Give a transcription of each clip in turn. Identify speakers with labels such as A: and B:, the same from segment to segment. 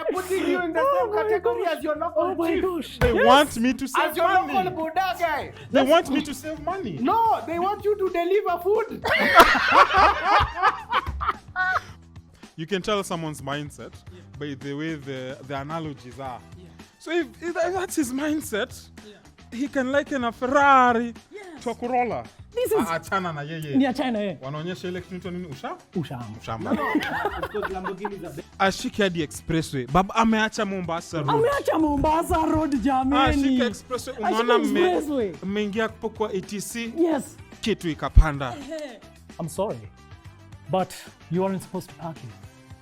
A: are putting you in the same category as your local chief.
B: They want me to save
A: As your
B: money.
A: local Boda guy.
B: They want me to save money.
A: No, they want you to deliver food.
B: You can tell someone's mindset by the way the analogies are. So if that's his mindset, he can liken a Ferrari to a Corolla.
C: This is
B: Achana na yeye.
C: ni China
B: Wanaonyesha ile kitu nini
C: Ushamba.
B: Ushamba. Ashike hadi expressway. Baba ameacha Mombasa road.
C: Ameacha Mombasa road jamani.
B: Ashike expressway. Unaona mmeingia hapo kwa ATC.
C: Yes.
B: Kitu ikapanda.
C: I'm sorry, but you aren't supposed to park here.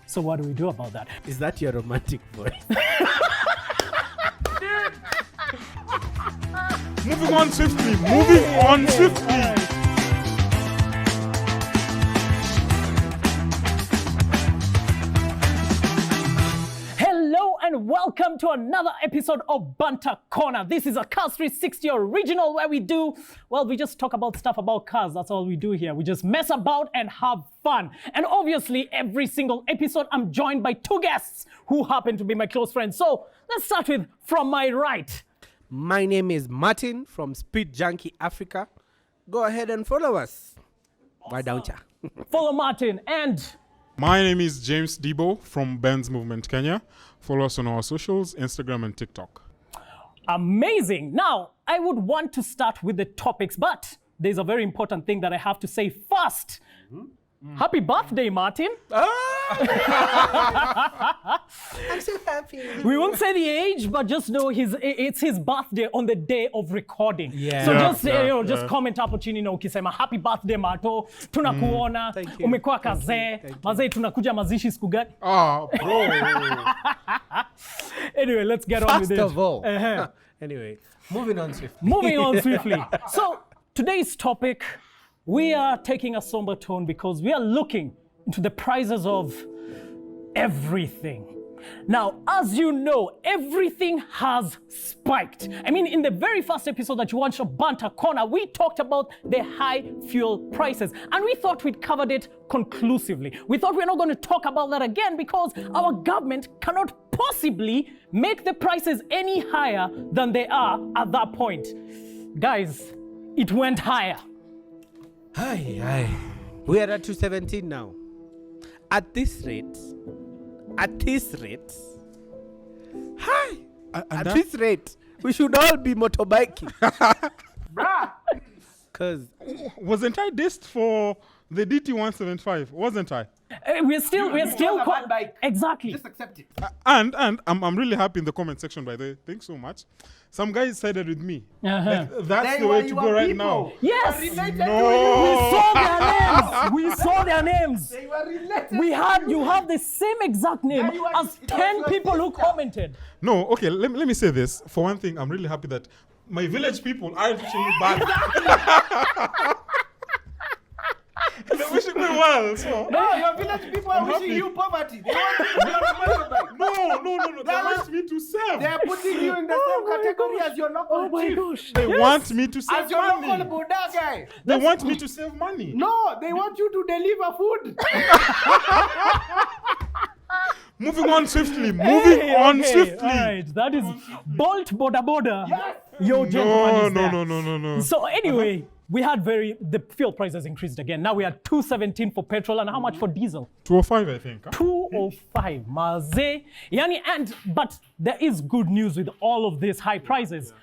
C: So what do we do about that?
A: Is that your romantic voice?
B: Moving on swiftly.
C: Hello and welcome to another episode of BANTER Corner. This is a Cars 360 original where we just talk about stuff about cars. That's all we do here. We just mess about and have fun. And obviously, every single episode, I'm joined by two guests who happen to be my close friends. So let's start with from my right.
A: My name is Martin from Speed Junkie Africa. Go ahead and follow us. Awesome. Why don't you?
C: Follow Martin and...
B: My name is James Debo from Benz Movement Kenya. Follow us on our socials, Instagram and TikTok.
C: Amazing. Now, I would want to start with the topics, but there's a very important thing that I have to say first. Happy birthday, Martin.
A: I'm so happy.
C: We won't say the age, but just know it's his birthday on the day of recording.
A: Yeah.
C: So just comment hapo chini na ukisema happy birthday Mato, tunakuona, umekuwa kazee, mazee tunakuja mazishi siku gani?
B: Bro.
C: Anyway, let's get on with it.
A: First of all. Anyway, moving on
C: swiftly. So, today's topic, we are taking a somber tone because we are looking into the prices of everything. Now, as you know, everything has spiked. I mean, in the very first episode that you watched of BANTER Corner, we talked about the high fuel prices, and we thought we'd covered it conclusively. We thought we're not going to talk about that again because our government cannot possibly make the prices any higher than they are at that point. Guys, it went higher.
A: Aye. We are at 217 now. At this rate, we should all be motorbiking. Bruh. Because
B: wasn't I dissed for the DT175? Wasn't I?
C: We're still exactly.
A: Just accept it.
B: And I'm really happy in the comment section, by the way. Thanks so much. Some guys sided with me. Like, that's the way to go right now.
C: Yes. We saw their names.
A: They were related.
C: You have the same exact name as 10 people who commented.
B: No, okay, let me say this. For one thing, I'm really happy that my village people aren't wishing me bad. They're wishing me well, so.
A: No, your village people are wishing you poverty. They want you to be on the motorbike.
B: No. They want me to save.
A: They are putting you in the same category as your local chief.
C: Gosh.
B: They want me to save
A: as your
B: money.
A: local Boda guy.
B: They want me to save money.
A: No, they want you to deliver food.
B: Moving on swiftly.
C: Right. That is Bolt Boda Bodas.
A: Yes.
C: Your gentleman is there.
B: No.
C: So anyway, we had the fuel prices increased again. Now we are 217 for petrol and how much for diesel?
B: 205, I think. Huh?
C: 205. Maze. But there is good news with all of these high prices.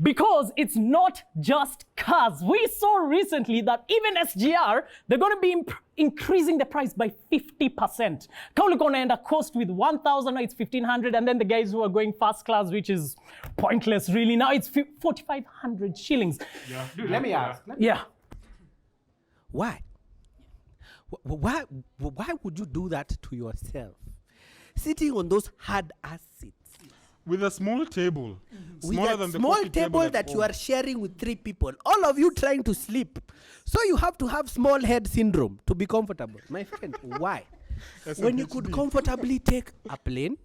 C: Because it's not just cars. We saw recently that even SGR, they're going to be increasing the price by 50%. Kaulikonaenda cost with 1,000, now it's 1,500, and then the guys who are going first class, which is pointless really, now it's 4,500 shillings.
A: Yeah. Dude, let me ask.
D: Why? Why would you do that to yourself? Sitting on those hard-ass seats.
B: With a small table.
D: With a small table that you are sharing with 3 people. All of you trying to sleep. So you have to have small head syndrome to be comfortable. My friend, why? When you could comfortably take a plane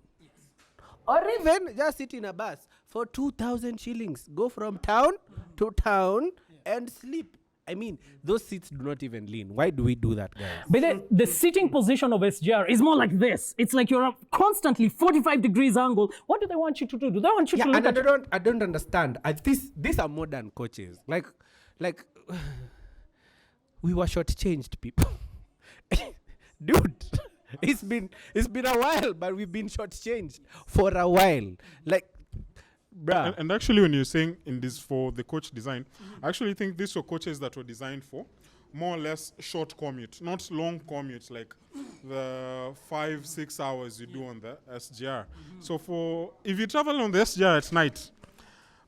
D: or even just sit in a bus for 2,000 shillings. Go from town to town and sleep. I mean, those seats do not even lean. Why do we do that, guys?
C: But the sitting position of SGR is more like this. It's like you're constantly 45 degrees angle. What do they want you to do? Do they want you to look at...
D: I don't understand. These are modern coaches. Like, we were shortchanged, people. Dude, it's been a while, but we've been shortchanged for a while. Like, bruh.
B: And actually, when you're saying in this for the coach design, I actually think these were coaches that were designed for more or less short commute, not long commutes like the 5-6 hours you do on the SGR. So if you travel on the SGR at night,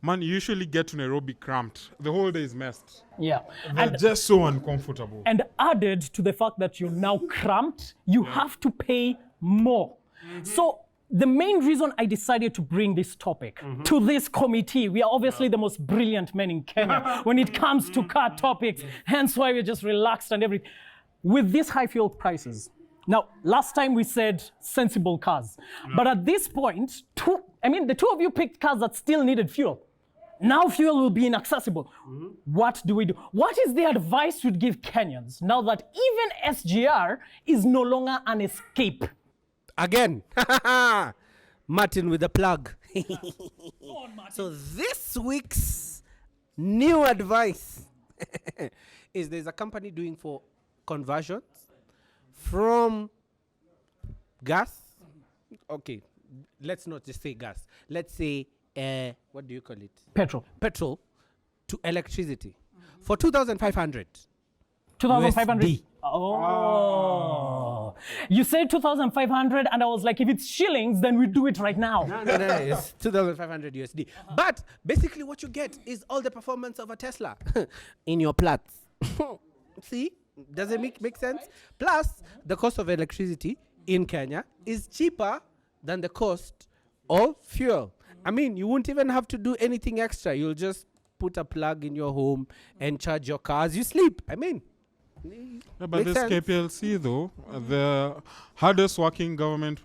B: man, you usually get to Nairobi cramped. The whole day is messed.
C: Yeah.
B: They're just so uncomfortable.
C: And added to the fact that you're now cramped, you have to pay more. So the main reason I decided to bring this topic to this committee, we are obviously the most brilliant men in Kenya when it comes to car topics, hence why we're just relaxed and everything. With these high fuel prices, now, last time we said sensible cars, but at this point, the two of you picked cars that still needed fuel. Now fuel will be inaccessible. What do we do? What is the advice you'd give Kenyans now that even SGR is no longer an escape?
D: Again, Martin with the plug. So this week's new advice is there's a company doing for conversions from gas. Okay, let's not just say gas. Let's say, what do you call it? Petrol to electricity for 2,500.
C: 2,500.
D: USD.
C: Oh. You said 2,500 and I was like, if it's shillings, then we do it right now.
D: No, it's 2,500 USD. But basically what you get is all the performance of a Tesla in your plats. See? Does it make sense? Plus, the cost of electricity in Kenya is cheaper than the cost of fuel. I mean, you won't even have to do anything extra. You'll just put a plug in your home and charge your car as you sleep. I mean,
B: but this KPLC though, the hardest working government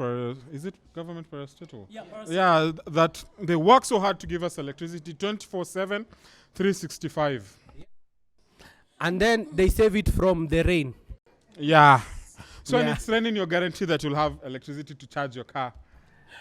B: is it government parastatal? Yeah, that they work so hard to give us electricity 24/7, 365.
D: And then they save it from the rain.
B: Yeah. So and it's lending your guarantee that you'll have electricity to charge your car.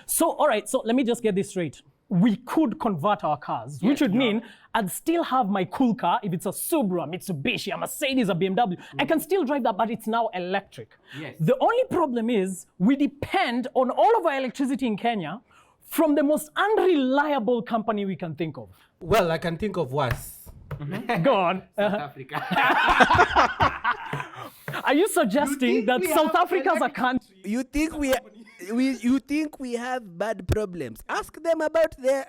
C: So, all right, so let me just get this straight. We could convert our cars, which would mean I'd still have my cool car. If it's a Subaru, a Mitsubishi, a Mercedes, a BMW, I can still drive that, but it's now electric.
D: Yes.
C: The only problem is we depend on all of our electricity in Kenya from the most unreliable company we can think of.
D: Well, I can think of worse.
C: Go on.
D: South Africa.
C: Are you suggesting that South Africa is a country?
D: You think we have bad problems? Ask them about their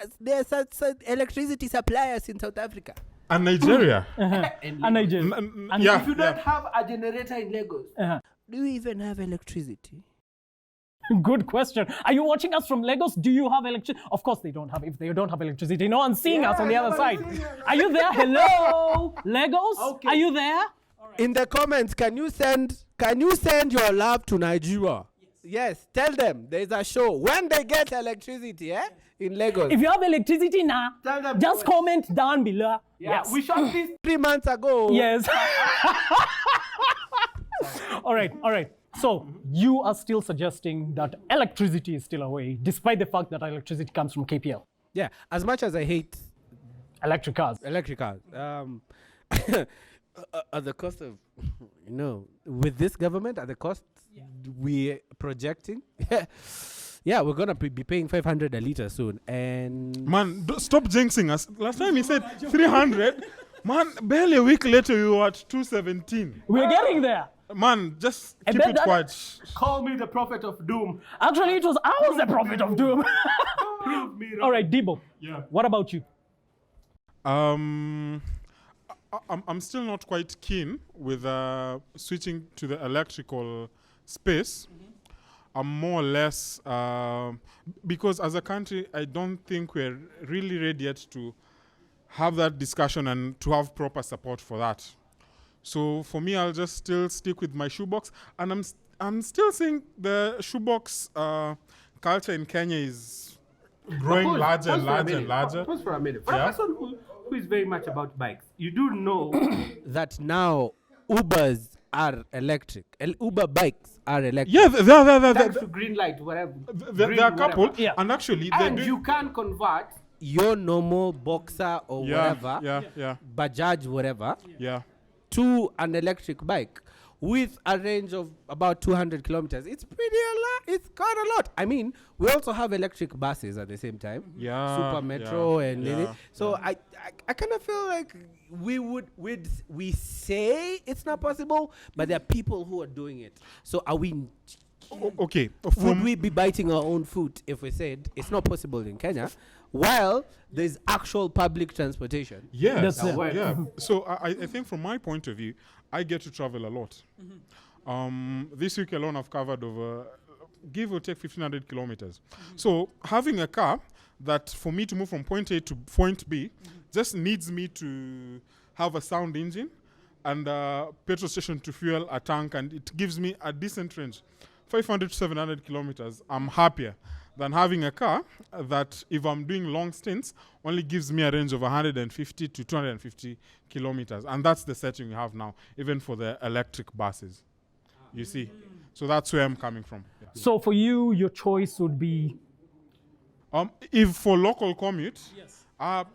D: electricity suppliers in South Africa.
B: And Nigeria.
C: And Nigeria.
B: And if
D: you don't have a generator in Lagos, do you even have electricity?
C: Good question. Are you watching us from Lagos? Do you have electricity? Of course they don't have. If they don't have electricity, no one's seeing us on the other side. Are you there? Hello, Lagos?
D: Okay.
C: Are you there?
D: In the comments, can you send your love to Nigeria? Yes, tell them there's a show when they get electricity, in Lagos.
C: If you have electricity now,
D: Tell them
C: just comment down below.
D: Yes. We shot this 3 months ago.
C: Yes. All right. So you are still suggesting that electricity is still away, despite the fact that electricity comes from KPL.
D: Yeah, as much as I hate
C: electric cars,
D: at the cost of, with this government, at the cost we're projecting, we're gonna be paying 500 a liter soon. And
B: man, stop jinxing us. Last time he said 300. Man, barely a week later you were at 217.
C: We're getting there.
B: Man, just keep it quiet.
D: Call me the prophet of doom.
C: Actually, I was the prophet of doom.
D: Prove me wrong.
C: All right, Debo.
B: Yeah.
C: What about you?
B: I'm still not quite keen with switching to the electrical space. I'm more or less because as a country, I don't think we're really ready yet to have that discussion and to have proper support for that. So for me, I'll just still stick with my shoebox, and I'm still seeing the shoebox culture in Kenya is growing larger and larger and larger.
D: Pause for a minute. For a person
A: who is very much about bikes, you do know that now Ubers are electric. Uber bikes are electric.
B: Yeah,
A: Thanks to green light, whatever.
B: there are a couple,
A: whatever.
C: Yeah.
B: and actually,
A: And you can convert your normal Boxer or whatever,
B: yeah,
A: Bajaj, whatever,
B: yeah.
A: to an electric bike with a range of about 200 kilometers. It's pretty a lot. It's quite a lot. I mean, we also have electric buses at the same time.
B: Yeah,
A: Super Metro
B: yeah,
A: and
B: yeah,
A: so I kind of feel like we say it's not possible, but there are people who are doing it. So are we?
B: Okay,
A: Would we be biting our own foot if we said it's not possible in Kenya, while there's actual public transportation?
B: Yes,
C: That's it.
B: yeah. So I think from my point of view, I get to travel a lot. This week alone, I've covered over, give or take, 1,500 kilometers. So having a car that, for me to move from point A to point B, just needs me to have a sound engine and a petrol station to fuel a tank, and it gives me a decent range. 500 to 700 kilometers, I'm happier than having a car that, if I'm doing long stints, only gives me a range of 150 to 250 kilometers. And that's the setting we have now, even for the electric buses. You see? So that's where I'm coming from. Yeah.
C: So for you, your choice would be
B: If for local commute,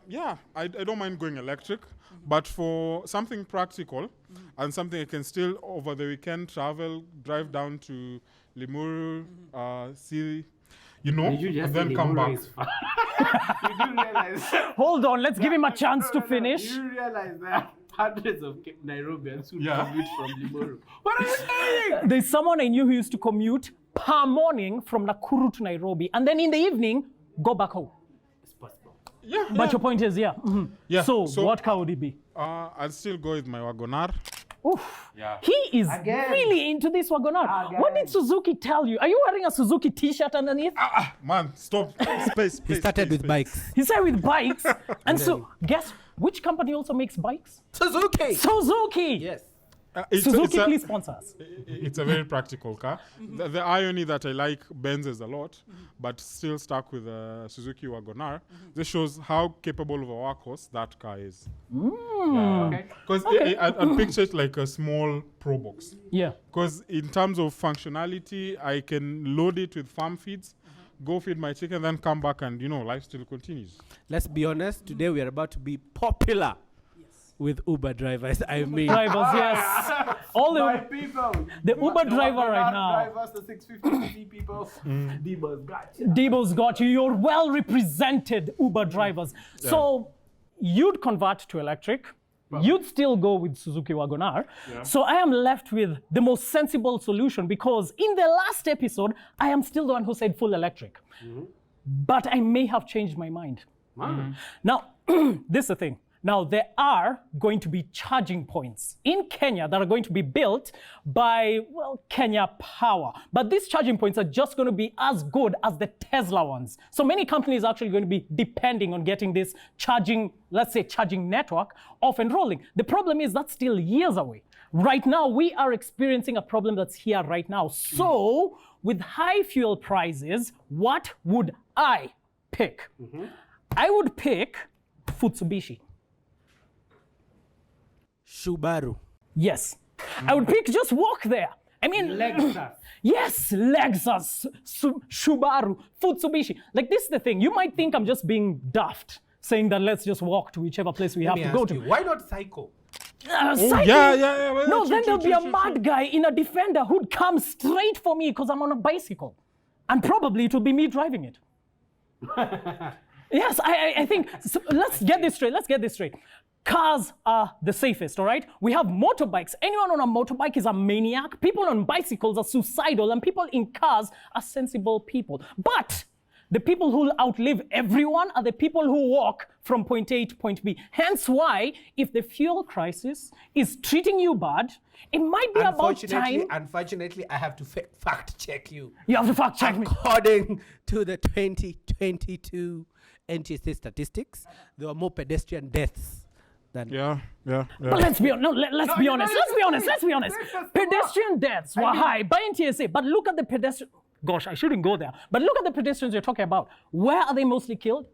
B: yeah, I don't mind going electric. But for something practical and something I can still, over the weekend, travel, drive down to Limuru, see, and then come back.
A: You do realize.
C: hold on, let's give him a chance to finish.
A: You realize there are hundreds of Nairobians who commute from Limuru. What are you saying?
C: There's someone I knew who used to commute per morning from Nakuru to Nairobi, and then in the evening, go back home.
A: It's possible.
B: Yeah.
C: But your point is, yeah.
B: Yeah,
C: So,
B: so-
C: what car would it be?
B: I'll still go with my Wagonar.
C: Oof.
B: Yeah.
C: He is
A: Again.
C: really into this Wagonar. What did Suzuki tell you? Are you wearing a Suzuki t-shirt underneath?
B: Man, stop. Space.
A: He started with bikes.
C: He said with bikes. And so, guess which company also makes bikes?
A: Suzuki.
C: Suzuki.
A: Yes.
C: Suzuki, please sponsor us.
B: It's a very practical car. The irony that I like Benzes a lot, but still stuck with a Suzuki Wagonar, this shows how capable of a workhorse that car is.
A: Okay.
B: Because I'd picture it like a small Pro Box.
C: Yeah.
B: Because in terms of functionality, I can load it with farm feeds, go feed my chicken, then come back and, life still continues.
A: Let's be honest. Today we are about to be popular with Uber drivers. I mean,
C: Drivers, yes. All the Uber driver right now.
A: Drivers, the 650cc people. Debo's got you.
C: Debo's got you. You're well represented, Uber drivers. So you'd convert to electric. You'd still go with Suzuki Wagonar. So I am left with the most sensible solution, because in the last episode, I am still the one who said full electric. But I may have changed my mind. Now, this is the thing. Now, there are going to be charging points in Kenya that are going to be built by, Kenya Power. But these charging points are just going to be as good as the Tesla ones. So many companies are actually going to be depending on getting this charging, let's say, charging network off and rolling. The problem is that's still years away. Right now, we are experiencing a problem that's here right now. So, with high fuel prices, what would I pick? I would pick Futsubishi.
A: Subaru.
C: Yes. I would pick, just walk there. I mean,
A: Lexus.
C: Yes, Lexus, Subaru, Futsubishi. Like, this is the thing. You might think I'm just being daft, saying that let's just walk to whichever place we have to go to.
A: Why not Psycho?
C: Cycle?
B: Yeah.
C: No, then there'll be a mad guy in a Defender who'd come straight for me because I'm on a bicycle. And probably it will be me driving it. Yes, I think, so let's get this straight. Cars are the safest, all right? We have motorbikes. Anyone on a motorbike is a maniac. People on bicycles are suicidal, and people in cars are sensible people. But the people who outlive everyone are the people who walk from point A to point B. Hence why, if the fuel crisis is treating you bad, it might be about time.
A: Unfortunately, I have to fact check you.
C: You have to fact check me.
A: According to the 2022 NTSA statistics, there were more pedestrian deaths than
B: Yeah.
C: But let's be honest. Pedestrian deaths were high by NTSA, but look at the pedestrian. Gosh, I shouldn't go there. But look at the pedestrians you're talking about. Where are they mostly killed?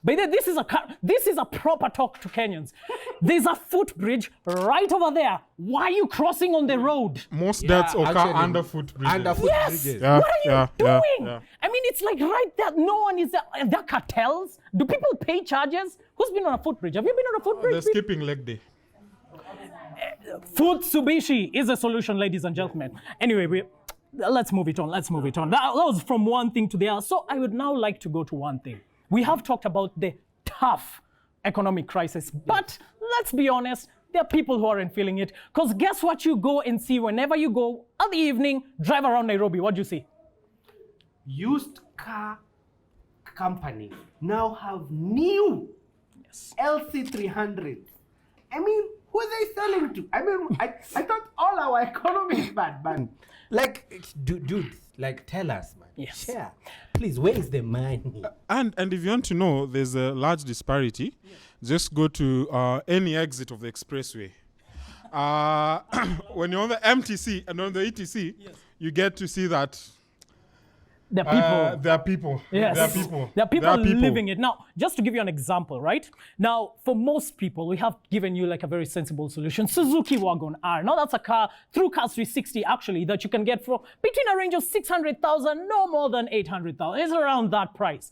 C: But this is a proper talk to Kenyans. There's a footbridge right over there. Why are you crossing on the road?
B: Most deaths occur under footbridges.
C: Yes.
B: Yeah,
C: What are you doing?
B: yeah.
C: I mean, it's like right there. No one is there. Are there cartels? Do people pay charges? Who's been on a footbridge? Have you been on a footbridge?
B: They're skipping leg day.
C: Futsubishi is a solution, ladies and gentlemen. Anyway, let's move it on. That was from one thing to the other. So I would now like to go to one thing. We have talked about the tough economic crisis, but let's be honest, there are people who aren't feeling it. Because guess what you go and see whenever you go at the evening, drive around Nairobi, what do you see?
D: Used car companies now have new LC300s. I mean, who are they selling to? I mean, I thought all our economy is bad, man. Like, dude, like, tell us, man.
C: Yes.
D: Share. Please, where is the money?
B: And if you want to know, there's a large disparity. Just go to any exit of the expressway. When you're on the MTC and on the ETC, you get to see that
C: The people.
B: there are people.
C: Yes. There are people living it. Now, just to give you an example, right? Now, for most people, we have given you like a very sensible solution. Suzuki Wagon R. Now, that's a car through Cars 360, actually, that you can get for between a range of 600,000, no more than 800,000. It's around that price.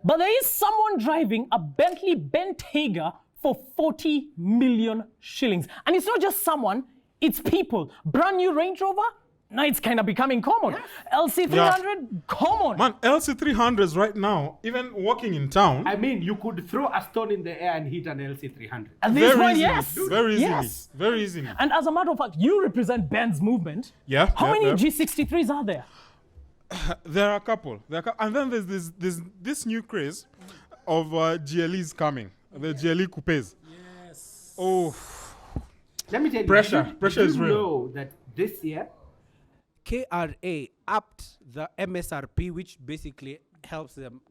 C: But there is someone driving a Bentley Bentayga for 40 million shillings. And it's not just someone, it's people. Brand new Range Rover. Now it's kind of becoming common. LC300, common.
B: Man, LC300s right now, even walking in town.
D: I mean, you could throw a stone in the air and hit an LC300.
C: And this
B: very
C: one,
B: easily,
C: yes.
B: Very easily.
C: Yes.
B: Very easily.
C: And as a matter of fact, you represent Ben's movement.
B: Yeah.
C: How many G63s are there?
B: There are a couple. And then there's this new craze of GLEs coming. The GLE coupes. Yes. Oh.
D: Let me tell you.
B: Pressure is
D: you
B: real.
D: know that this year, KRA upped the MSRP, which basically helps them,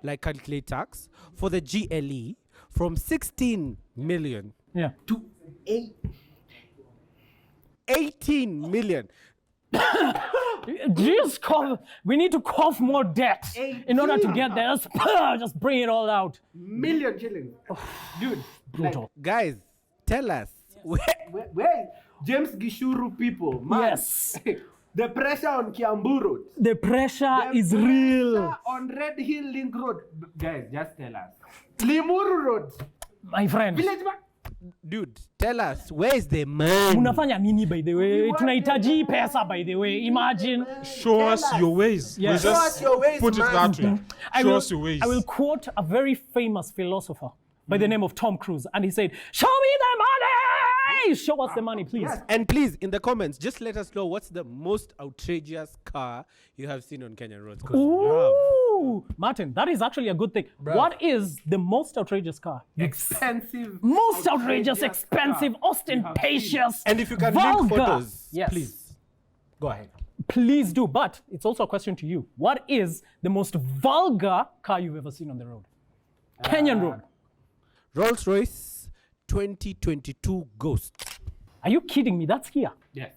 D: like calculate tax for the GLE from 16 million to 18 million.
C: Just cough. We need to cough more debt in order to get there. Just bring it all out.
D: Million shillings. Dude,
C: Brutal.
D: Guys, tell us, where James Gishuru people, man.
C: Yes.
D: The pressure on Kiambu Road.
C: The pressure is real.
D: On Red Hill Link Road. Guys, just tell us. Limuru Road.
C: My friend.
D: Village Bank. Dude, tell us, where is the man?
C: Unafanya nini, by the way? Tunahitaji pesa, by the way. Imagine.
B: Show us your ways.
C: Yes.
B: We'll
D: Show us your ways,
B: put it
D: man.
B: that way. Show us your ways.
C: I will quote a very famous philosopher by the name of Tom Cruise. And he said, "Show me the money! Show us the money, please."
D: Yes. And please, in the comments, just let us know what's the most outrageous car you have seen on Kenyan roads.
C: Ooh, Martin, that is actually a good thing.
D: Bruv.
C: What is the most outrageous car?
D: Expensive.
C: Most outrageous, expensive, ostentatious,
D: And if you can
C: vulgar.
D: link photos,
C: Yes.
D: please, go ahead.
C: Please do. But it's also a question to you. What is the most vulgar car you've ever seen on the road? Kenyan road.
D: Rolls-Royce 2022 Ghost.
C: Are you kidding me? That's here.
D: Yes.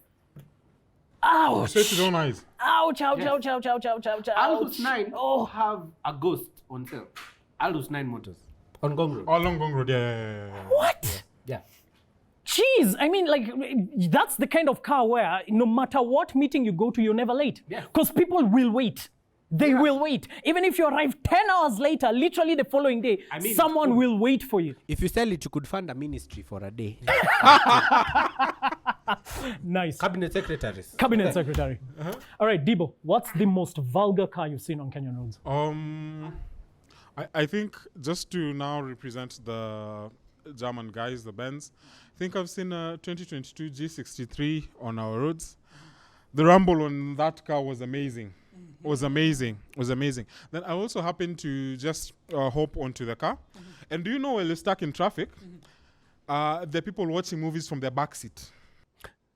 C: Ouch.
B: Say it with your own eyes.
C: Ouch, ouch, ouch, ouch, ouch, ouch, ouch,
D: Alhus
C: ouch.
D: 9 have a Ghost on sale. Alhus 9 Motors on Gong Road.
B: All along Gong Road. Yeah.
C: What?
D: Yeah.
C: Jeez, I mean, like, that's the kind of car where no matter what meeting you go to, you're never late.
D: Yeah.
C: Because people will wait. They will wait. Even if you arrive 10 hours later, literally the following day,
D: I mean,
C: someone will wait for you.
D: If you sell it, you could fund a ministry for a day.
C: Nice.
D: Cabinet secretaries.
C: Cabinet secretary. All right, Debo, what's the most vulgar car you've seen on Kenyan roads?
B: I think just to now represent the German guys, the Benz, I think I've seen a 2022 G63 on our roads. The rumble on that car was amazing. Was amazing. Then I also happened to just hop onto the car. And do you know when you're stuck in traffic, there are people watching movies from their back seat.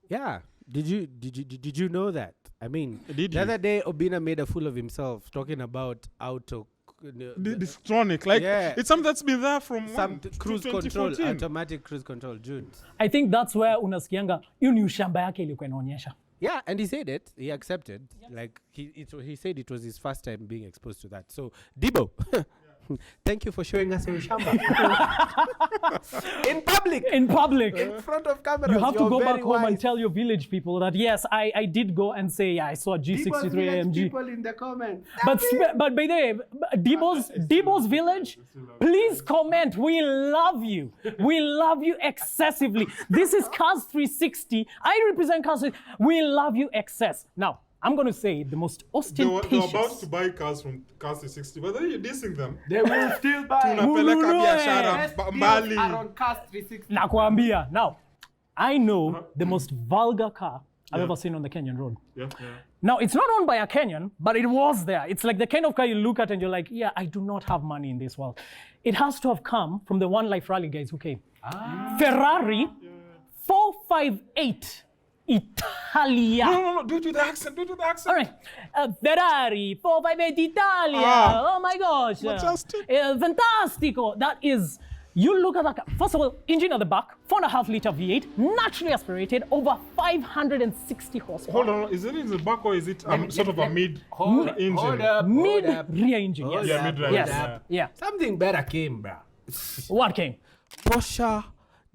D: Yeah. Did you know that? I mean,
B: Did
D: the
B: you?
D: other day, Obina made a fool of himself talking about auto.
B: Distronic, like it's something that's been there from
D: Some cruise control,
B: 2014.
D: automatic cruise control, June.
C: I think that's where unasikianga, hiyo ni ushamba yake ilikuwa inaonyesha.
D: Yeah, and he said it. He accepted. Like he said it was his first time being exposed to that. So Debo,
A: Thank you for showing us Ushamba. In public.
C: In public.
A: In front of cameras.
C: You have to
A: You're
C: go
A: very
C: back home and
A: wise.
C: tell your village people that yes, I did go and say I saw a
A: People's
C: G63
A: village
C: AMG.
A: people in the comments.
C: But by the way, Debo's village, please comment. We love you. We love you excessively. This is Cars 360. I represent Cars 360. We love you excess. Now, I'm going to say the most
B: They were
C: ostentatious.
B: about to buy cars from Cars 360, but then you're dissing them.
A: They will still buy.
B: Tunapeleka biashara
A: Best deals
B: mbali.
A: are on Cars 360.
C: Nakwambia. Now, I know the most vulgar car I've ever seen on the Kenyan road.
B: Yeah.
C: Now, it's not owned by a Kenyan, but it was there. It's like the kind of car you look at and you're like, yeah, I do not have money in this world. It has to have come from the One Life Rally guys who came. Ferrari 458 Italia.
B: No. Do it with the accent.
C: All right. Ferrari 458 Italia. Oh my gosh.
B: Fantastic.
C: Fantastico. That is, you look at that car. First of all, engine at the back, 4.5 liter V8, naturally aspirated, over 560 horsepower.
B: Hold on. Is it in the back or is it sort of a mid engine?
A: Hold up.
C: Mid-rear engine, yes.
B: Yeah, mid-rear.
C: Yes. Yeah.
A: Something better came, bruh.
C: What came?
A: Porsche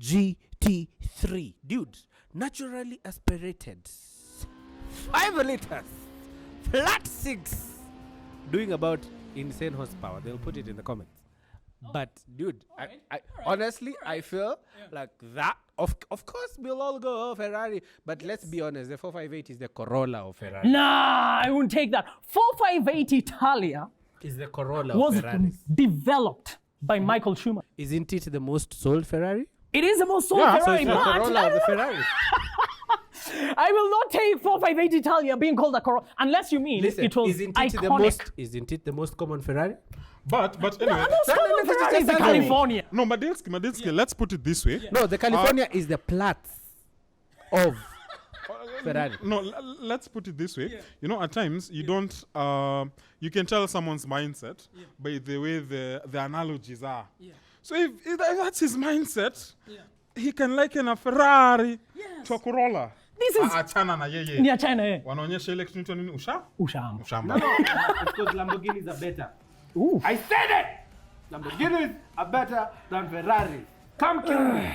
A: GT3. Dude, naturally aspirated. 5 liters. Flat 6. Doing about insane horsepower. They'll put it in the comments. But dude, I honestly I feel like that. Of course we'll all go Ferrari, but let's be honest, the 458 is the Corolla of Ferrari.
C: Nah, I won't take that. 458 Italia
A: Is the Corolla
C: was
A: of Ferrari.
C: developed by Michael Schumacher.
A: Isn't it the most sold Ferrari?
C: It is the most sold
B: Yeah, so
C: Ferrari,
A: The
C: but
A: Corolla of the Ferrari.
C: I will not take 458 Italia being called a Corolla unless you mean
A: Listen,
C: it was
A: isn't
C: iconic.
A: Isn't it the most common Ferrari?
B: But anyway.
C: Most common Ferrari is the California.
B: No, Madilschy, let's put it this way.
A: No, the California is the Platts of Ferrari.
B: No, let's put it this way. You know, at times you don't. You can tell someone's mindset by the way the analogies are. So if that's his mindset, he can liken a Ferrari to a Corolla.
C: This is
B: Achana na yeye.
C: near China. Eh?
B: Wanaonyesha ile kitu inaitwa nini?
C: Ushamba.
B: Ushamba.
A: It's because Lamborghinis are better.
C: Ooh.
A: I said it! Lamborghinis are better than Ferrari. Come kill me.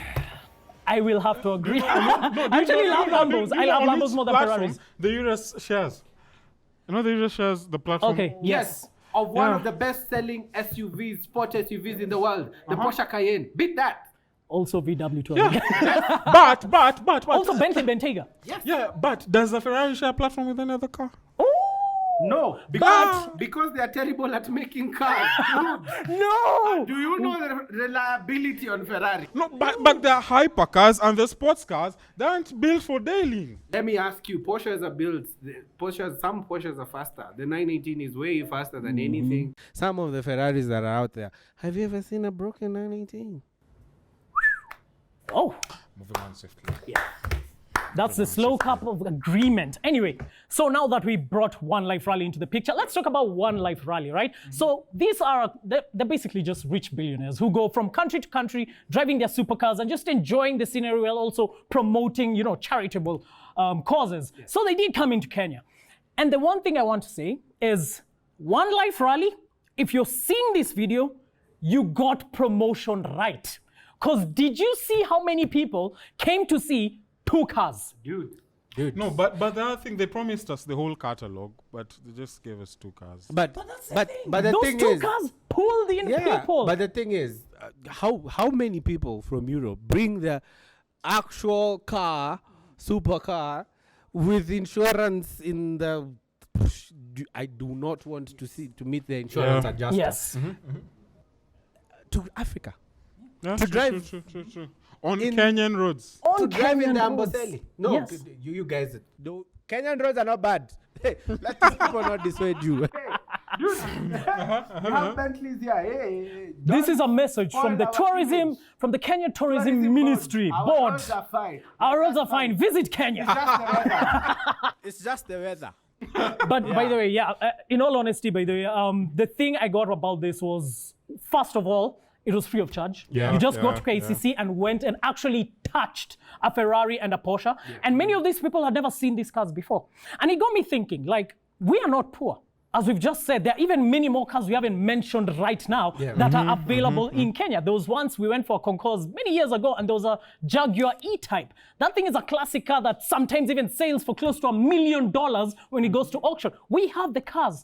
C: I will have to agree. I actually love Lambos. I love Lambos more than Ferraris.
B: The US shares. You know the US shares the platform.
C: Okay, yes.
A: Of one
B: Yeah.
A: of the best-selling SUVs, sport SUVs in the world, the Porsche Cayenne. Beat that.
C: Also VW too.
B: But
C: Also Bentley Bentayga.
B: yeah, but does the Ferrari share a platform with any other car?
A: No, because they are terrible at making cars.
C: No!
A: Do you know the reliability on Ferrari?
B: No, but the hypercars and the sports cars, they aren't built for daily.
A: Let me ask you, Porsches are built. Some Porsches are faster. The 918 is way faster than anything. Some of the Ferraris that are out there. Have you ever seen a broken 918?
C: Oh,
B: Moving on swiftly.
C: that's the slow cup of agreement. Anyway, so now that we brought One Life Rally into the picture, let's talk about One Life Rally, right? So these are, they're basically just rich billionaires who go from country to country, driving their supercars and just enjoying the scenery while also promoting, charitable causes. So they did come into Kenya. And the one thing I want to say is One Life Rally, if you're seeing this video, you got promotion right. Because did you see how many people came to see 2 cars?
A: Dude.
B: No, but the other thing, they promised us the whole catalog, but they just gave us 2 cars.
A: But the
C: Those
A: thing
C: 2
A: is,
C: cars pulled in people.
A: but the thing is, how many people from Europe bring their actual car, supercar, with insurance in the? I do not want to meet the insurance adjuster.
C: Yes.
A: To Africa.
B: Yeah,
A: To
B: true,
A: drive
B: true. On Kenyan roads.
C: On
A: to drive in the
C: Kenyan roads.
A: Amboseli. No,
C: Yes.
A: you guys. No, Kenyan roads are not bad. Hey, let these people not dissuade you. Dude, you have Bentleys here. Hey,
C: This is a message from the
A: spoil our
C: tourism,
A: image.
C: from the Kenya Tourism Ministry
A: Our
C: board.
A: roads are fine.
C: Our roads are fine. Visit Kenya.
A: It's just the weather.
C: But by the way, in all honesty, by the way, the thing I got about this was, first of all, it was free of charge.
B: Yeah,
C: You just got to
B: yeah.
C: KCC and went and actually touched a Ferrari and a Porsche. And many of these people had never seen these cars before. And it got me thinking, like, we are not poor. as we've just said, there are even many more cars we haven't mentioned right now that are available in Kenya. There was once we went for a concourse many years ago, and there was a Jaguar E-Type. That thing is a classic car that sometimes even sells for close to $1 million when it goes to auction. We have the cars.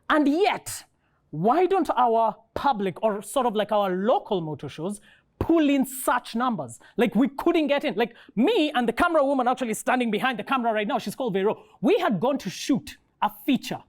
C: And yet, why don't our public or sort of like our local motor shows pull in such numbers? Like, we couldn't get in. Like, me and the camera woman actually standing behind the camera right now, she's called Vero. We had gone to shoot a feature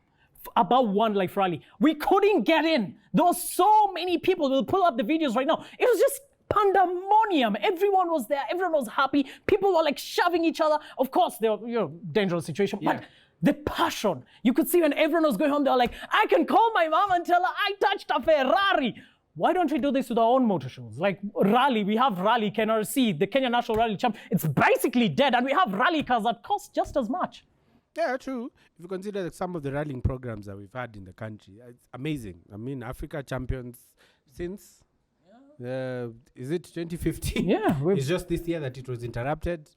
C: about One Life Rally. We couldn't get in. There were so many people. We'll pull up the videos right now. It was just pandemonium. Everyone was there. Everyone was happy. People were like shoving each other. Of course, they were, dangerous situation. But the passion, you could see when everyone was going home, they were like, I can call my mom and tell her I touched a Ferrari. Why don't we do this with our own motor shows? Like Rally, we have Rally KNRC, the Kenya National Rally Champ. It's basically dead, and we have rally cars that cost just as much.
A: Yeah, true. If you consider that some of the rallying programs that we've had in the country, it's amazing. I mean, Africa champions since, is it 2015?
C: Yeah.
A: It's just this year that it was interrupted.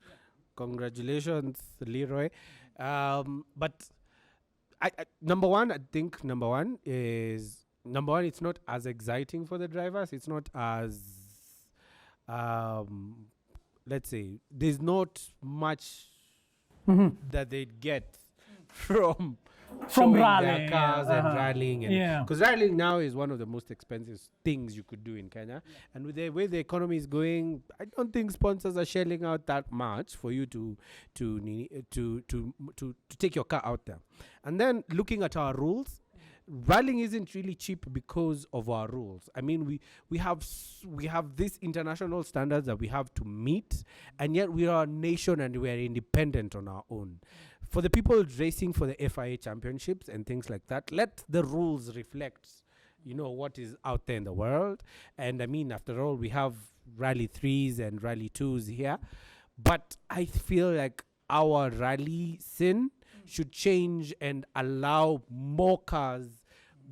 A: Congratulations, Leroy. But number one, it's not as exciting for the drivers. It's not as, let's say, there's not much that they'd get from showing
C: rallying,
A: their cars and rallying.
C: Yeah.
A: Because rallying now is one of the most expensive things you could do in Kenya. And with the way the economy is going, I don't think sponsors are shelling out that much for you to take your car out there. And then looking at our rules, rallying isn't really cheap because of our rules. I mean, we have these international standards that we have to meet, and yet we are a nation and we are independent on our own. For the people racing for the FIA championships and things like that, let the rules reflect, what is out there in the world. And I mean, after all, we have Rally 3s and Rally 2s here. But I feel like our rally scene should change and allow more cars,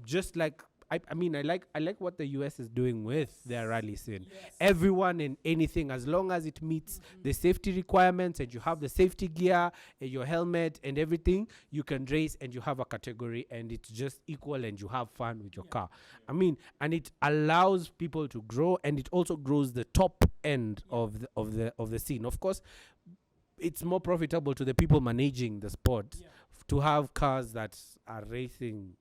A: just like I like what the US is doing with their rally scene. Everyone and anything, as long as it meets the safety requirements and you have the safety gear and your helmet and everything, you can race and you have a category and it's just equal and you have fun with your car. I mean, and it allows people to grow, and it also grows the top end of the scene. Of course, it's more profitable to the people managing the sport to have cars that are racing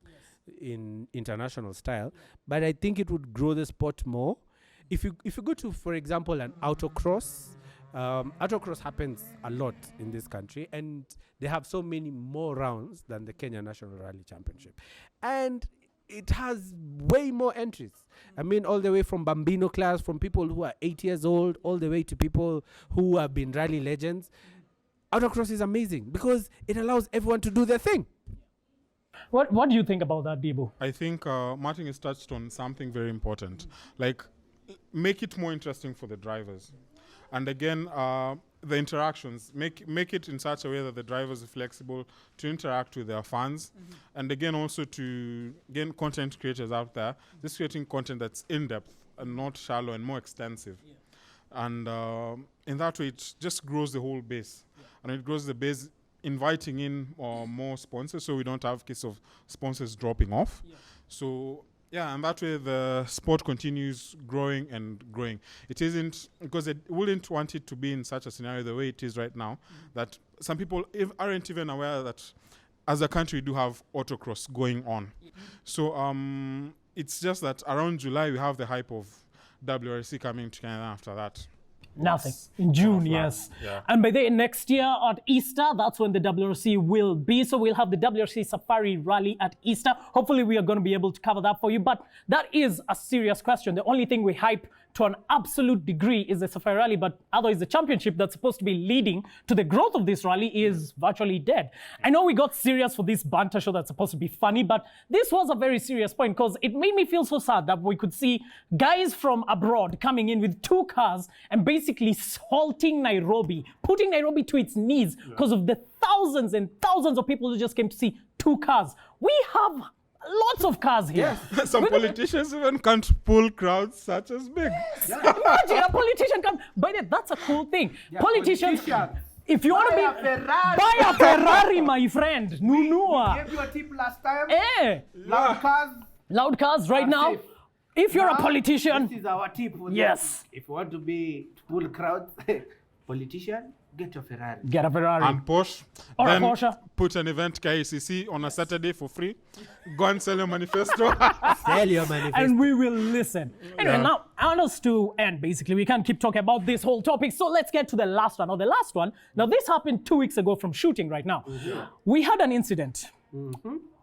A: in international style, but I think it would grow the sport more. If you go to, for example, an autocross, autocross happens a lot in this country, and they have so many more rounds than the Kenya National Rally Championship, and it has way more entries. I mean, all the way from Bambino class, from people who are 8 years old, all the way to people who have been rally legends. Autocross is amazing because it allows everyone to do their thing.
C: What do you think about that, Debo?
B: I think Martin has touched on something very important. Like, make it more interesting for the drivers. And again, the interactions, make it in such a way that the drivers are flexible to interact with their fans. And again, also to get content creators out there, just creating content that's in-depth and not shallow and more extensive. And in that way, it just grows the whole base. And it grows the base, inviting in more sponsors, so we don't have case of sponsors dropping off. So and that way the sport continues growing and growing. It isn't, because they wouldn't want it to be in such a scenario the way it is right now, that some people aren't even aware that as a country we do have autocross going on. So it's just that around July we have the hype of WRC coming to Canada after that.
C: Nothing. In June, yes.
B: Yeah.
C: And by the next year at Easter, that's when the WRC will be. So we'll have the WRC Safari Rally at Easter. Hopefully we are going to be able to cover that for you. But that is a serious question. The only thing we hype to an absolute degree is the Safari Rally, but otherwise the championship that's supposed to be leading to the growth of this rally is virtually dead. I know we got serious for this banter show that's supposed to be funny, but this was a very serious point because it made me feel so sad that we could see guys from abroad coming in with 2 cars and basically halting Nairobi, putting Nairobi to its knees because of the thousands and thousands of people who just came to see 2 cars. We have lots of cars here.
B: Yes. Some politicians even can't pull crowds such as big.
C: Imagine a politician come. But that's a cool thing. Politicians If you want to buy a Ferrari, my friend, nunua.
D: Gave you a tip last time.
C: Loud cars right now.
D: Safe.
C: If you're a politician,
D: This is our tip. For
C: yes.
D: Them. If you want to pull crowds, politician, get a Ferrari.
C: Get a Ferrari.
B: And Porsche.
C: Or a
B: Then
C: Porsche.
B: put an event KICC on a Saturday for free. Go and sell your manifesto.
D: Sell your manifesto.
C: And we will listen. Anyway, now, I want us to end, basically. We can't keep talking about this whole topic. So let's get to the last one. Now, the last one, now this happened 2 weeks ago from shooting right now. We had an incident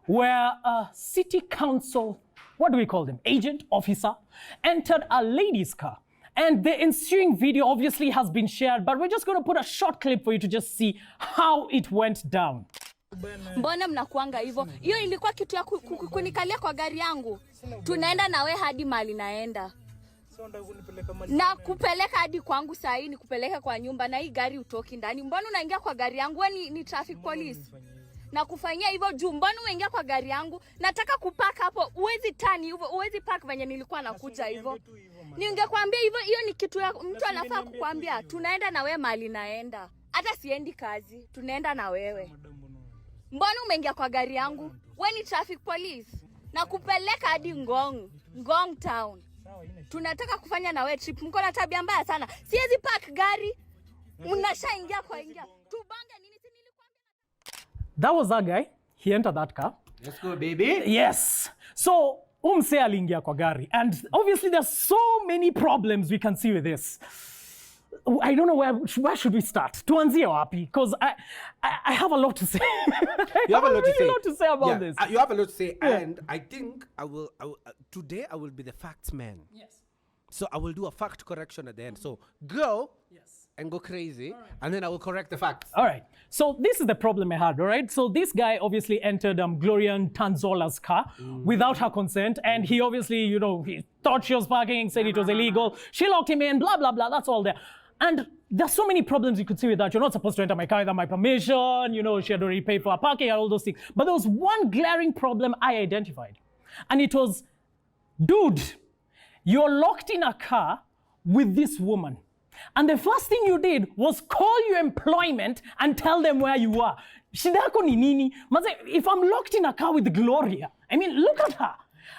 C: where a city council, what do we call them? Agent, officer, entered a lady's car. And the ensuing video obviously has been shared, but we're just going to put a short clip for you to just see how it went down.
E: Mbona mnakuanga hivyo? Hiyo ilikuwa kitu ya kunikalia kwa gari yangu. Tunaenda nawe hadi mali naenda. Na kupeleka hadi kwangu saa hii, nikupeleka kwa nyumba na hii gari utoki ndani. Mbona unaingia kwa gari yangu? Wewe ni traffic police. Na kufanyia hivyo juu mbona unaingia kwa gari yangu? Nataka kupark hapo. Uwezi turn hivyo, uwezi park venye nilikuwa nakuja hivyo. Ningekwambia hivyo, hiyo ni kitu ya mtu anafaa kukwambia. Tunaenda na wewe mali naenda. Hata siendi kazi. Tunaenda na wewe. Mbona umeingia kwa gari yangu? Wewe ni traffic police. Na kupeleka hadi Ngong town. Tunataka kufanya na wewe trip. Mko na tabia mbaya sana. Siwezi park gari. Unashaingia kwa ingia. Tubange nini si nilikwambia.
C: That was that guy. He entered that car.
D: Let's go, baby.
C: Yes. So, umse aliingia kwa gari. And obviously there's so many problems we can see with this. I don't know where should we start? Tuanzie wapi? Because I have a lot to say.
D: You have a lot to say.
C: lot to say about this.
D: You have a lot to say, and I think I will today I will be the facts man.
C: Yes.
D: So I will do a fact correction at the end. So go and go crazy, and then I will correct the facts.
C: All right. So this is the problem I had, all right? So this guy obviously entered Gloria and Ntanzola's car without her consent. And he obviously, he thought she was parking, said it was illegal. She locked him in, blah, blah, blah. That's all there. And there's so many problems you could see with that. You're not supposed to enter my car without my permission. She had already paid for her parking and all those things. But there was one glaring problem I identified. And it was, dude, you're locked in a car with this woman. And the first thing you did was call your employment and tell them where you are. Shida yako ni nini? Maze, if I'm locked in a car with Gloria, I mean, look at her.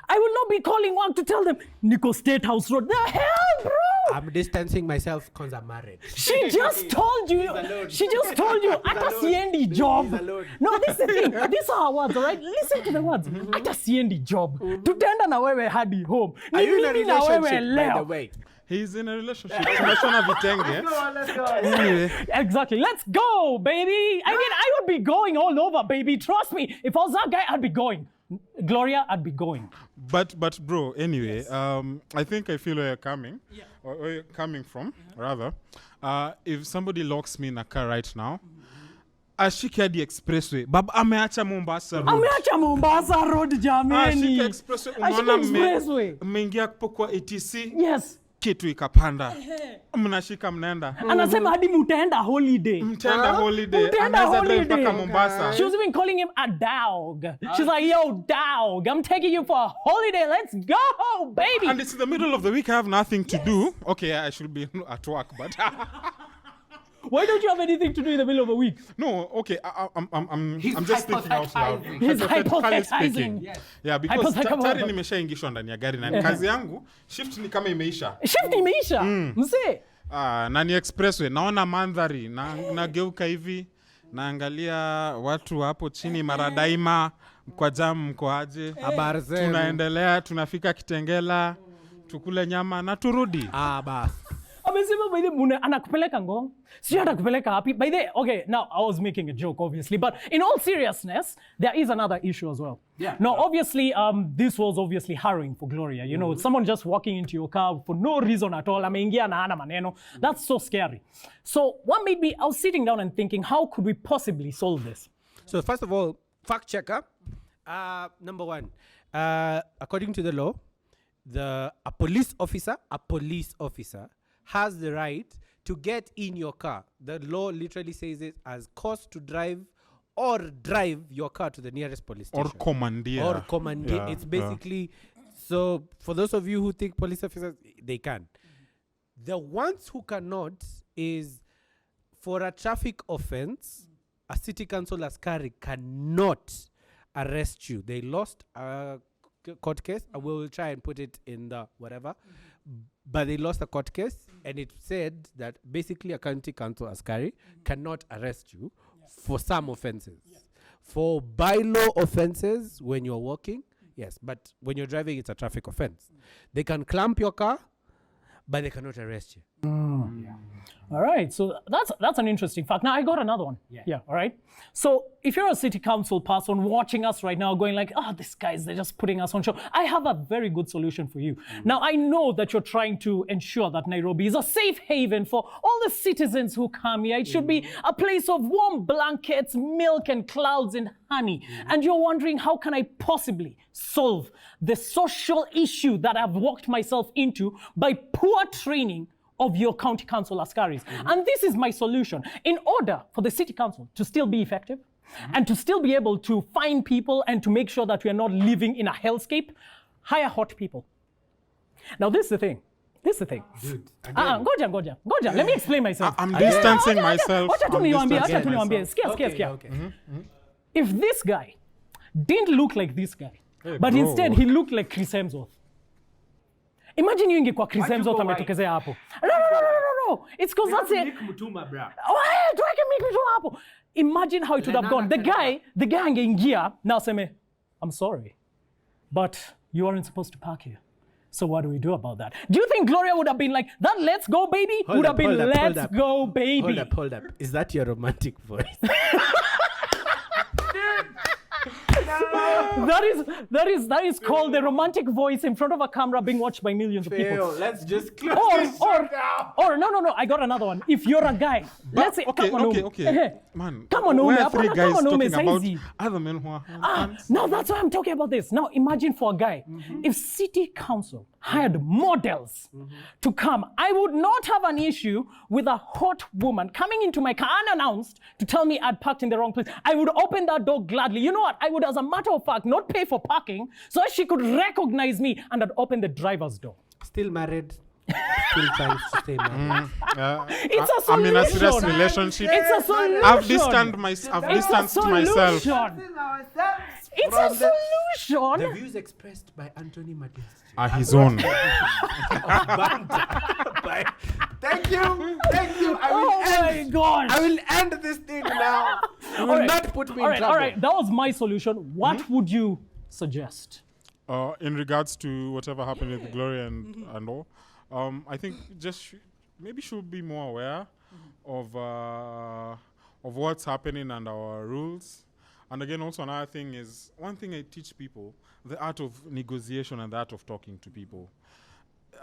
C: I will not be calling work to tell them, Nico State House Road. The hell, bro?
D: I'm distancing myself because I'm married.
C: She just told you. She just told you. Ata siendi job. No, this is the thing. These are her words, all right? Listen to the words. Ata siendi job. Tutenda na wewe hadi home.
D: Are you in a
C: Mimi na wewe
D: relationship, by
C: leo.
D: the way?
B: He's in a relationship. Tumeshona vitenge.
D: Let's go.
B: Anyway.
C: Exactly. Let's go, baby. I mean, I would be going all over, baby. Trust me. If I was that guy, I'd be going. Gloria, I'd be going.
B: But bro, anyway, I think I feel where you're coming, or where you're coming from, rather. If somebody locks me in a car right now, ashike hadi expressway. Baba ameacha Mombasa Road.
C: Ameacha Mombasa Road, jameni.
B: Ashike expressway.
C: Ashike expressway.
B: Mmeingia hapo kwa ATC.
C: Yes.
B: Kitu ikapanda. Mnashika mnaenda.
C: Anasema hadi mutaenda holiday.
B: Mtaenda holiday.
C: Mutaenda
B: Anaweza drive
C: holiday.
B: mpaka Mombasa.
C: She was even calling him a dog. She's like, yo, dog, I'm taking you for a holiday. Let's go, baby.
B: And it's in the middle of the week. I have nothing to do. Okay, I should be at work, but
C: Why don't you have anything to do in the middle of a week?
B: no. Okay, I'm just thinking out loud.
C: He's
B: Hypothetically speaking.
C: hypothesizing.
B: Yeah, because
C: Hypothetical
B: tayari
C: mother.
B: nimeshaingishwa ndani ya gari na kazi yangu shift ni kama imeisha.
C: Shift imeisha. Mzee.
B: Na ni expressway, naona mandhari, nageuka hivi, naangalia watu hapo chini maradaima kwa jam mko aje.
D: Habari zenu.
B: Tunaendelea, tunafika Kitengela, tukule nyama na turudi.
D: Bas.
C: Amesema by the way, anakupeleka Ngong. Si atakupeleka happy. By the way, okay, now I was making a joke obviously, but in all seriousness, there is another issue as well.
D: Yeah.
C: Now, obviously, this was obviously harrowing for Gloria. Someone just walking into your car for no reason at all. Ameingia na hana maneno. That's so scary. So what made me, I was sitting down and thinking, how could we possibly solve this?
D: So first of all, fact checker. Number one, according to the law, a police officer has the right to get in your car. The law literally says it as cause to drive or drive your car to the nearest police station.
B: Or commandeer. Yeah,
D: It's basically, so for those of you who think police officers, they can. The ones who cannot is
A: For a traffic offense, a city council askari cannot arrest you. They lost a court case. I will try and put it in the whatever. But they lost a court case, and it said that basically a county council askari cannot arrest you for some offenses. For bylaw offenses, when you're walking, yes, but when you're driving, it's a traffic offense. They can clamp your car, but they cannot arrest you.
C: All right, so that's an interesting fact. Now I got another one. Yeah. All right. So if you're a city council person watching us right now, going like, these guys, they're just putting us on show. I have a very good solution for you. Now I know that you're trying to ensure that Nairobi is a safe haven for all the citizens who come here. It should be a place of warm blankets, milk, and clouds and honey. And you're wondering, how can I possibly solve the social issue that I've walked myself into by poor training of your county council askaris? And this is my solution. In order for the city council to still be effective and to still be able to find people and to make sure that we are not living in a hellscape, hire hot people. Now this is the thing.
A: Dude,
C: Ngoja. Let me explain myself.
B: I'm distancing myself.
C: Wacha tu
B: I'm
C: niwaambie.
B: distancing
C: Sikia.
A: Okay.
C: If this guy didn't look like this guy, but
B: bro.
C: instead he looked like Chris Hemsworth. Imagine you ingekuwa Chris Hemsworth ametokezea hapo. No. It's because that's it.
A: Mutuma, bra.
C: Tuweke Mick Mutuma hapo. Imagine how it would have gone. The guy angeingia now seme, I'm sorry, but you aren't supposed to park here. So what do we do about that? Do you think Gloria would have been like, that let's go baby?
A: Hold
C: would
A: up,
C: have been
A: hold up,
C: let's go baby.
A: Hold up. Is that your romantic voice?
C: That is called the romantic voice in front of a camera being watched by millions of people.
A: Let's just close this show now.
C: Or no, I got another one. If you're a guy, let's say,
B: Okay. Man,
C: Come on,
B: why
C: Ume,
B: are three
C: come
B: guys
C: on, Ume,
B: talking about
C: saizi.
B: other men who are
C: Now that's why I'm talking about this. Now imagine for a guy, if city council hired models to come, I would not have an issue with a hot woman coming into my car unannounced to tell me I'd parked in the wrong place. I would open that door gladly. You know what? I would, as a matter of fact, not pay for parking so that she could recognize me, and I'd open the driver's door.
A: Still married. Still trying to stay married.
C: It's a solution.
B: I'm in a serious relationship.
C: It's a solution.
B: I've distanced myself.
C: It's a solution.
A: The views expressed by Anthony Madilschy
B: Are his own.
A: Thank you.
C: My God.
A: I will end this thing now. You will not put me in trouble.
C: All right. That was my solution. What would you suggest?
B: In regards to whatever happened with Gloria and all, I think just maybe should be more aware of what's happening and our rules. And again, also another thing is, one thing I teach people, the art of negotiation and the art of talking to people.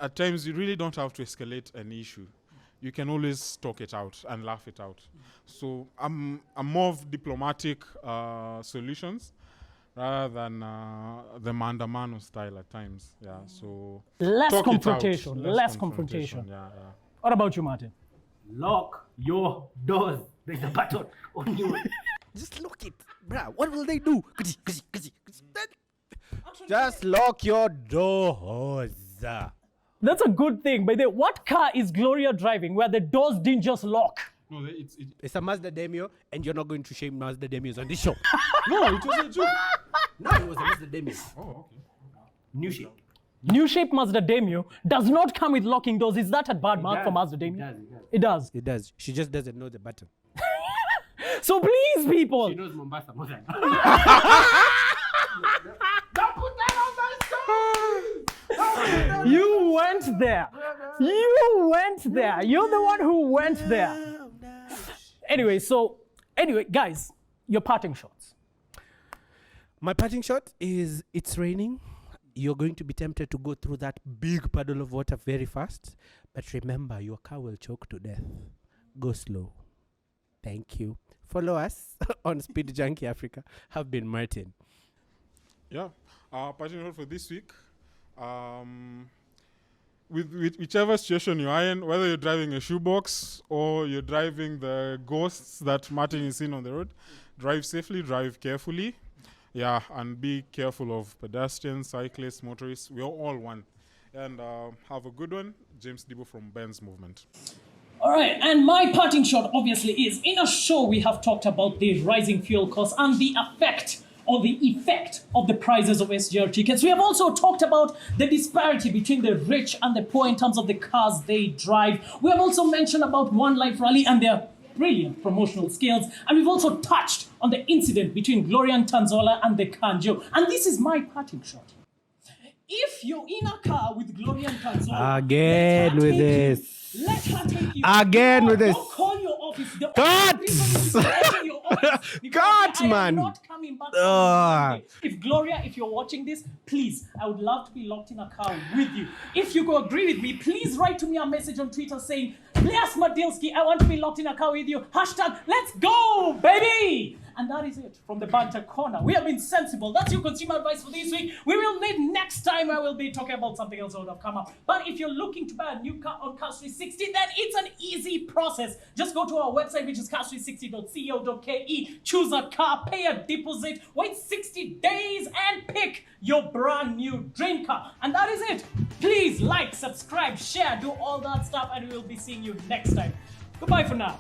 B: At times, you really don't have to escalate an issue. You can always talk it out and laugh it out. So I'm more of diplomatic solutions rather than the mandamano style at times. Yeah. So
C: Less
B: talk it out.
C: confrontation. Less confrontation.
B: Yeah.
C: What about you, Martin?
D: Lock your doors. There's a button on you. Just lock it. Bruh, what will they do?
A: Just lock your doors.
C: That's a good thing. By the way, what car is Gloria driving where the doors didn't just lock?
B: No,
A: It's a Mazda Demio, and you're not going to shame Mazda Demios on this show.
B: no, it was a joke.
A: No, it was a Mazda Demio.
B: Oh, okay.
A: New shape.
C: New shape Mazda Demio does not come with locking doors. Is that a bad mark for Mazda Demio? It does.
A: It does. She just doesn't know the button.
C: So please, people.
A: She knows Mombasa more than
C: You went there. You're the one who went there. Anyway, guys, your parting shots.
A: My parting shot is, it's raining. You're going to be tempted to go through that big puddle of water very fast. But remember, your car will choke to death. Go slow. Thank you. Follow us on Speed Junkie Africa. Have been Martin.
B: Yeah. Parting note for this week. With whichever situation you're in, whether you're driving a shoebox or you're driving the ghosts that Martin is seeing on the road, drive safely, drive carefully. Yeah, and be careful of pedestrians, cyclists, motorists. We're all one. And have a good one. James Debo from Ben's Movement.
C: All right, and my parting shot obviously is, in a show we have talked about the rising fuel costs and the effect of the prices of SGR tickets. We have also talked about the disparity between the rich and the poor in terms of the cars they drive. We have also mentioned about One Life Rally and their brilliant promotional skills. And we've also touched on the incident between Gloria and Ntazola and the Kanjo. And this is my parting shot. If you're in a car with Gloria and Ntazola,
A: Again with this.
C: let her take you.
A: Again with this.
C: Don't call your office. The
A: Cut!
C: only reason you should call your office because
A: Cut,
C: I am
A: man.
C: not coming back.
A: Ugh.
C: If Gloria, if you're watching this, please, I would love to be locked in a car with you. If you go agree with me, please write to me a message on Twitter saying, "Yes, Madilschy, I want to be locked in a car with you." Hashtag, let's go, baby! And that is it from the Banter Corner. We have been sensible. That's your consumer advice for this week. We will meet next time. I will be talking about something else that would have come up. But if you're looking to buy a new car on Cars 360, then it's an easy process. Just go to our website, which is cars360.co.ke. Choose a car, pay a deposit, wait 60 days, and pick your brand new dream car. And that is it. Please like, subscribe, share, do all that stuff, and we will be seeing you next time. Goodbye for now.